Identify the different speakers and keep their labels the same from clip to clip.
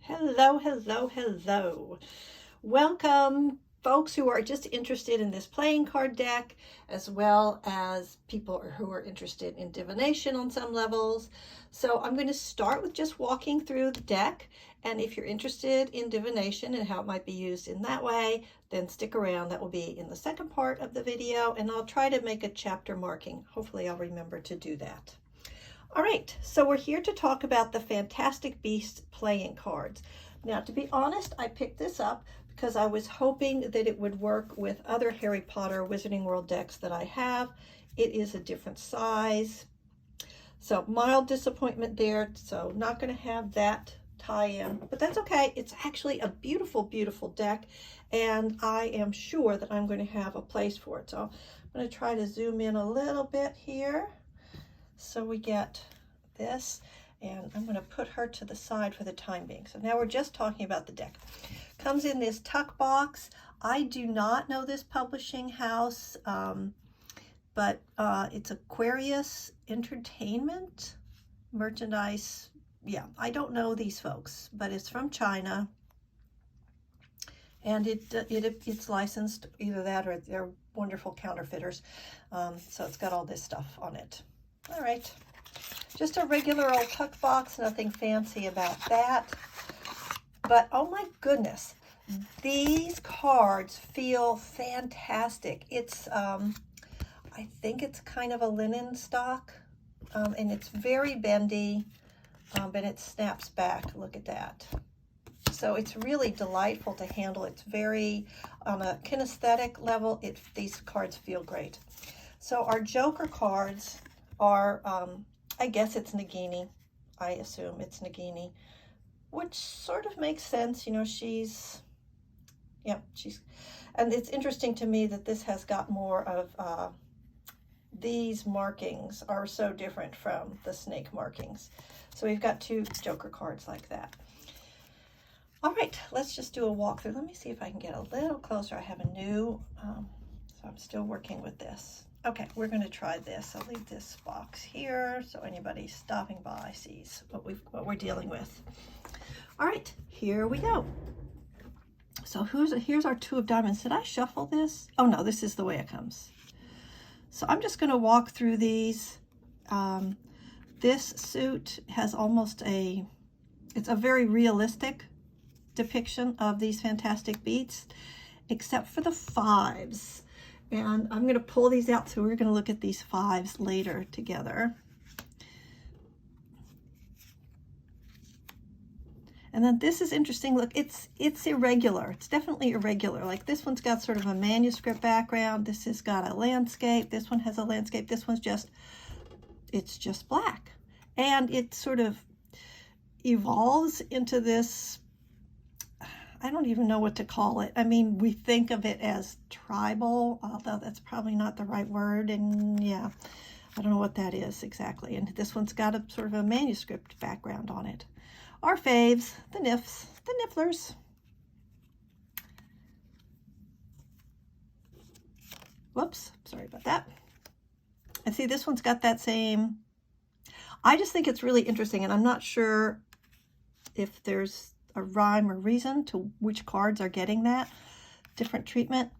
Speaker 1: Hello, hello, hello. Welcome, folks who are just interested in this playing card deck, as well as people who are interested in divination on some levels. So I'm going to start with just walking through the deck. And if you're interested in divination and how it might be used in that way, then stick around. That will be in the second part of the video. And I'll try to make a chapter marking. Hopefully I'll remember to do that. All right, so we're here to talk about the Fantastic Beasts playing cards. Now, to be honest, I picked this up because I was hoping that it would work with other Harry Potter Wizarding World decks that I have. It is a different size. So mild disappointment there, so not going to have that tie-in, but that's okay. It's actually a beautiful, beautiful deck, and I am sure that I'm going to have a place for it. So I'm going to try to zoom in a little bit here. So we get this, and I'm going to put her to the side for the time being. So now we're just talking about the deck. Comes in this tuck box. I do not know this publishing house, but it's Aquarius Entertainment Merchandise. Yeah, I don't know these folks, but it's from China, and it's licensed, either that or they're wonderful counterfeiters. So it's got all this stuff on it. All right, just a regular old tuck box, nothing fancy about that. But oh my goodness, these cards feel fantastic. It's, I think it's kind of a linen stock, and it's very bendy, but it snaps back. Look at that. So it's really delightful to handle. It's very, on a kinesthetic level, these cards feel great. So our Joker cards are, I guess it's Nagini. I assume it's Nagini, which sort of makes sense. You know, and it's interesting to me that this has got more of, these markings are so different from the snake markings. So we've got two Joker cards like that. All right, let's just do a walkthrough. Let me see if I can get a little closer. I have a new, so I'm still working with this. Okay, we're going to try this. I'll leave this box here so anybody stopping by sees what we're dealing with. All right, here we go. So here's our two of diamonds. Did I shuffle this? Oh no, this is the way it comes. So I'm just going to walk through these. This suit has almost it's a very realistic depiction of these Fantastic Beasts, except for the fives. And I'm going to pull these out, so we're going to look at these fives later together. And then this is interesting. Look, it's irregular. It's definitely irregular. Like this one's got sort of a manuscript background. This has got a landscape. This one has a landscape. This one's it's just black. And it sort of evolves into this, I don't even know what to call it. I mean, we think of it as tribal, although that's probably not the right word. And yeah, I don't know what that is exactly. And this one's got a sort of a manuscript background on it. Our faves, the Nifs, the Nifflers. Whoops, sorry about that. And see, this one's got that same, I just think it's really interesting, and I'm not sure if there's a rhyme or reason to which cards are getting that different treatment.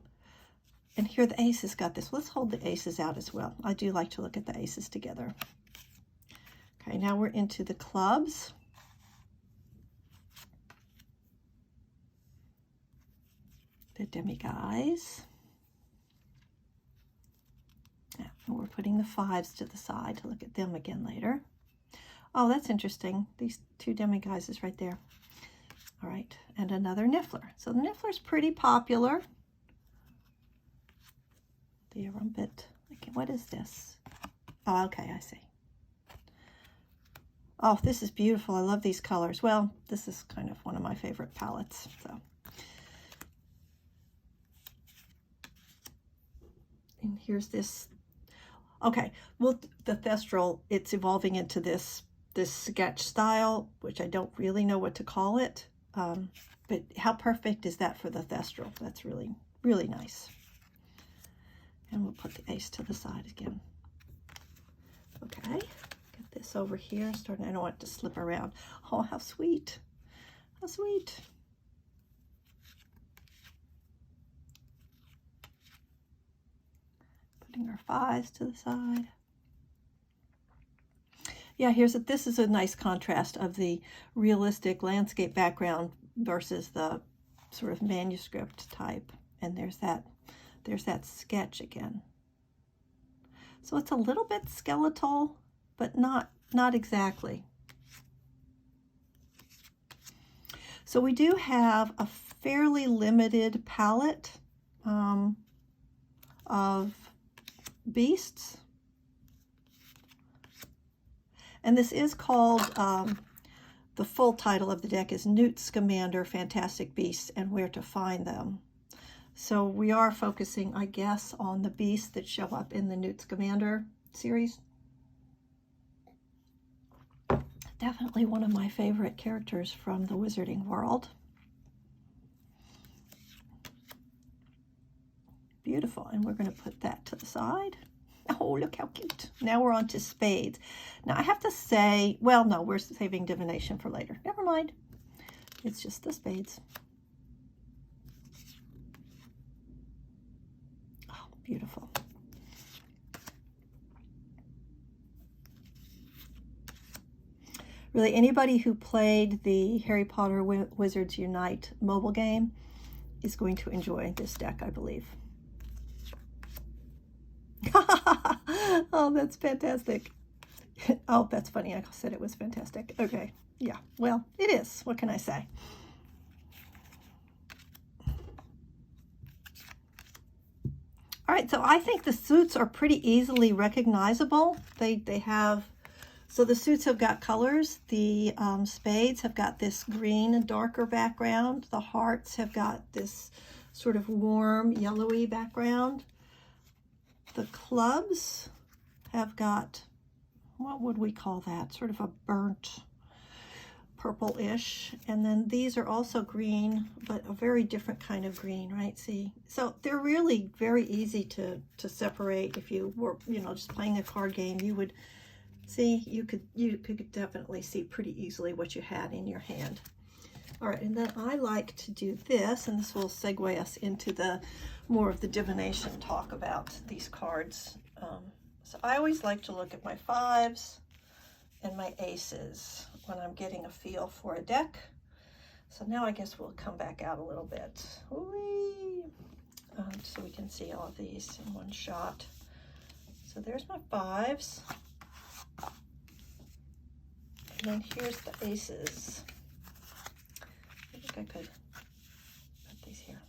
Speaker 1: And here the ace has got this. Let's hold the aces out as well. I do like to look at the aces together. Okay, now we're into the clubs. The demiguise. Yeah, and we're putting the fives to the side to look at them again later. Oh, that's interesting. These two demiguises right there. All right, and another Niffler. So the Niffler's pretty popular. The Rumpet. Okay, what is this? Oh, okay, I see. Oh, this is beautiful. I love these colors. Well, this is kind of one of my favorite palettes. So, and here's this. Okay, well, the Thestral, it's evolving into this sketch style, which I don't really know what to call it. But how perfect is that for the Thestral? That's really, really nice. And we'll put the ace to the side again. Okay, get this over here. I don't want it to slip around. Oh, how sweet. How sweet. Putting our 5s to the side. Yeah, this is a nice contrast of the realistic landscape background versus the sort of manuscript type. And there's that sketch again. So it's a little bit skeletal, but not exactly. So we do have a fairly limited palette of beasts. And this is called, the full title of the deck is Newt Scamander, Fantastic Beasts and Where to Find Them. So we are focusing, I guess, on the beasts that show up in the Newt Scamander series. Definitely one of my favorite characters from the wizarding world. Beautiful, and we're going to put that to the side. Oh, look how cute. Now we're on to spades. Now I have to say, well, no, we're saving divination for later. Never mind. It's just the spades. Oh, beautiful. Really, anybody who played the Harry Potter Wizards Unite mobile game is going to enjoy this deck, I believe. Oh, that's fantastic. Oh, that's funny. I said it was fantastic. Okay. Yeah. Well, it is. What can I say? All right. So I think the suits are pretty easily recognizable. They have, so the suits have got colors. The spades have got this green and darker background. The hearts have got this sort of warm yellowy background. The clubs have got, what would we call that? Sort of a burnt purple-ish. And then these are also green, but a very different kind of green, right? See? So they're really very easy to separate. If you were, just playing a card game, you would see, you could definitely see pretty easily what you had in your hand. All right, and then I like to do this, and this will segue us into the more of the divination talk about these cards. So I always like to look at my 5s and my aces when I'm getting a feel for a deck. So now I guess we'll come back out a little bit. So we can see all of these in one shot. So there's my 5s. And then here's the aces. I think I could put these here.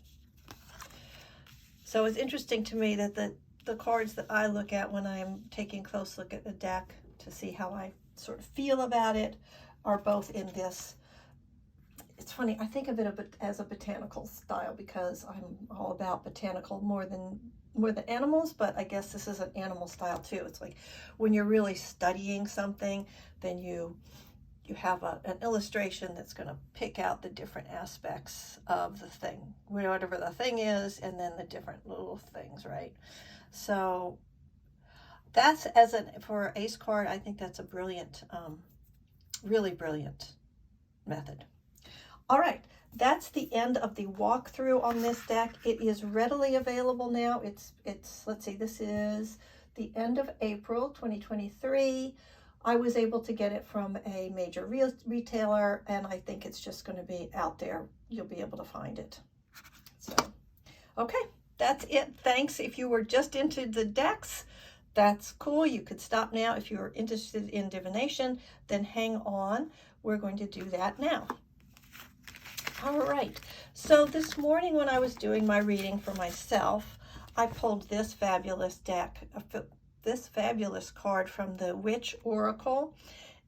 Speaker 1: So it's interesting to me that the cards that I look at when I'm taking a close look at the deck to see how I sort of feel about it are both in this. It's funny, I think of it as a botanical style because I'm all about botanical more than animals, but I guess this is an animal style too. It's like when you're really studying something, then you have an illustration that's going to pick out the different aspects of the thing, whatever the thing is, and then the different little things, right? So that's, for ace card, I think that's a brilliant, really brilliant method. All right, that's the end of the walkthrough on this deck. It is readily available now. It's let's see, this is the end of April 2023. I was able to get it from a major retailer, and I think it's just going to be out there. You'll be able to find it. So, okay, that's it. Thanks. If you were just into the decks, that's cool. You could stop now. If you're interested in divination, then hang on. We're going to do that now. All right. So this morning when I was doing my reading for myself, I pulled this fabulous deck, this fabulous card from the Witch Oracle,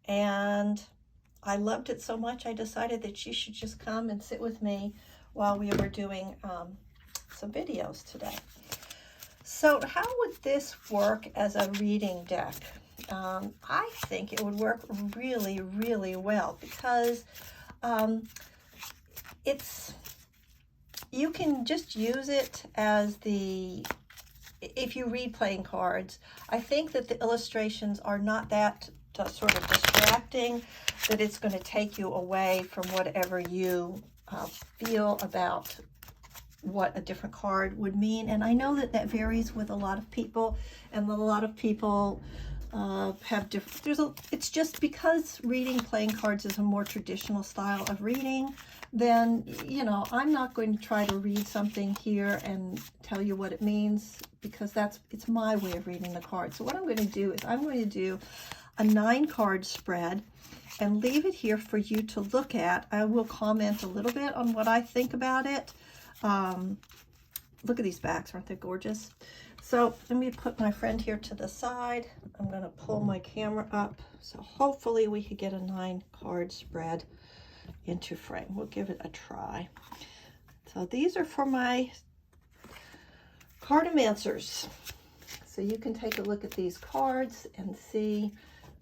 Speaker 1: and I loved it so much I decided that she should just come and sit with me while we were doing some videos today. So how would this work as a reading deck? I think it would work really, really well because you can just use it as if you read playing cards. I think that the illustrations are not that sort of distracting, that it's going to take you away from whatever you feel about what a different card would mean. And I know that that varies with a lot of people, and a lot of people have different, it's just because reading playing cards is a more traditional style of reading, then, you know, I'm not going to try to read something here and tell you what it means, because it's my way of reading the cards. So what I'm going to do is I'm going to do a 9-card spread and leave it here for you to look at. I will comment a little bit on what I think about it. Look at these backs, aren't they gorgeous? So let me put my friend here to the side. I'm going to pull my camera up, so hopefully we could get a 9-card spread into frame. We'll give it a try. So these are for my cartomancers. So you can take a look at these cards and see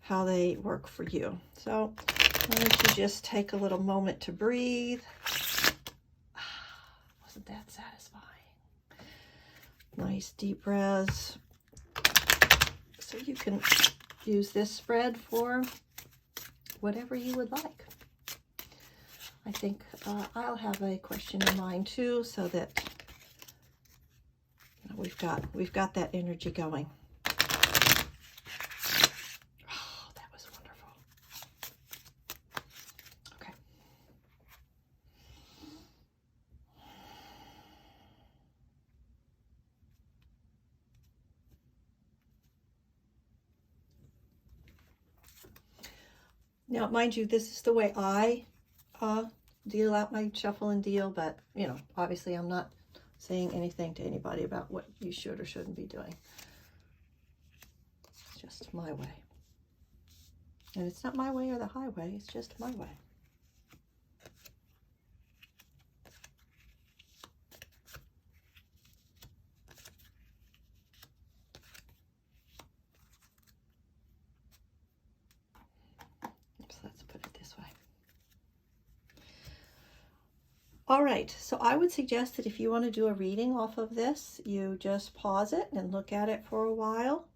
Speaker 1: how they work for you. So why don't you just take a little moment to breathe. Wasn't that satisfying? Nice deep breaths. So you can use this spread for whatever you would like. I think I'll have a question in mind too, so that you know, we've got that energy going. Oh, that was wonderful. Okay. Now, mind you, this is the way I deal out my shuffle and deal, but, you know, obviously I'm not saying anything to anybody about what you should or shouldn't be doing. It's just my way. And it's not my way or the highway, it's just my way. Let's put it this way. All right, so I would suggest that if you want to do a reading off of this, you just pause it and look at it for a while.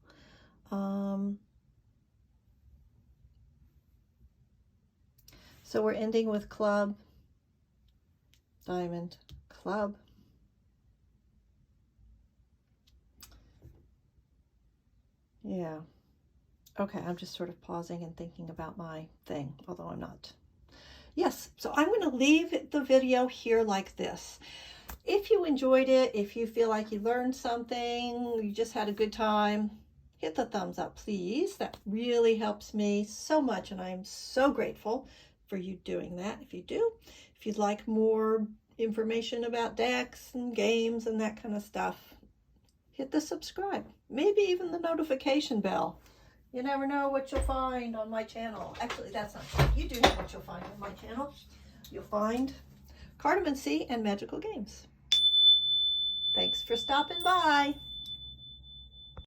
Speaker 1: So we're ending with club, diamond, club. Yeah. Okay, I'm just sort of pausing and thinking about my thing, although I'm not. Yes, so I'm going to leave the video here like this. If you enjoyed it, if you feel like you learned something, you just had a good time, hit the thumbs up, please. That really helps me so much, and I'm so grateful for you doing that. If you do, if you'd like more information about decks and games and that kind of stuff, hit the subscribe, maybe even the notification bell. You never know what you'll find on my channel. Actually, that's not true. You do know what you'll find on my channel. You'll find cartomancy and magical games. Thanks for stopping by.